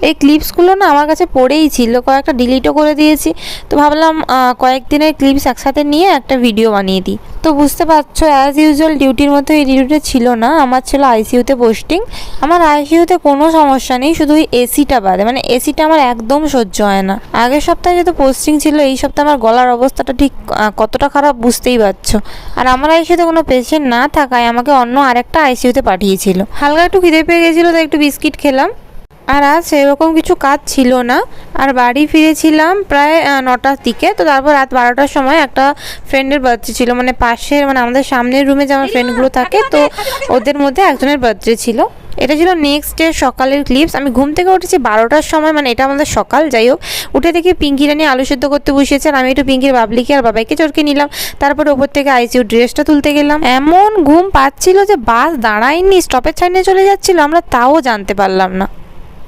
এই ক্লিপসগুলো না আমার কাছে পড়েই ছিল, কয়েকটা ডিলিটও করে দিয়েছি। তো ভাবলাম কয়েকদিনের ক্লিপস একসাথে নিয়ে একটা ভিডিও বানিয়ে দিই। তো বুঝতে পারছো, অ্যাজ ইউজুয়াল ডিউটির মতো এই ডিউটিটা ছিল না, আমার ছিল আইসিইউতে পোস্টিং। আমার আইসিইউতে কোনো সমস্যা নেই, শুধু ওই এসিটা বাদে, মানে এসিটা আমার একদম সহ্য হয় না। আগের সপ্তাহে যেহেতু পোস্টিং ছিল, এই সপ্তাহে আমার গলার অবস্থাটা ঠিক কতটা খারাপ বুঝতেই পারছো। আর আমার আইসিইউতে কোনো পেশেন্ট না থাকায় আমাকে অন্য আরেকটা আইসিইউতে পাঠিয়েছিল। হালকা একটু খিদে পেয়ে গেছিলো, তাই একটু বিস্কিট খেলাম। আর আজ সেরকম কিছু কাজ ছিল না, আর বাড়ি ফিরেছিলাম প্রায় 9টার দিকে। তো তারপর রাত 12টার সময় একটা ফ্রেন্ডের বার্থডে ছিল, মানে পাশের, মানে আমাদের সামনের রুমে যে আমার ফ্রেন্ডগুলো থাকে, তো ওদের মধ্যে একজনের বার্থডে ছিল। এটা ছিল নেক্সট ডে সকালের ক্লিপস। আমি ঘুম থেকে উঠেছি 12টার সময়, মানে এটা আমাদের সকাল। যাই হোক, উঠে দেখি পিঙ্কি রানি আলু সেদ্ধ করতে বসিয়েছে, আর আমি একটু পিঙ্কির বাবলিকে আর বাবাইকে চটকে নিলাম। তারপরে ওপর থেকে আইসিইউ ড্রেসটা তুলতে গেলাম। এমন ঘুম পাচ্ছিল যে বাস দাঁড়ায়নি, স্টপেজ সাইডে চলে যাচ্ছিল, আমরা তাও জানতে পারলাম না।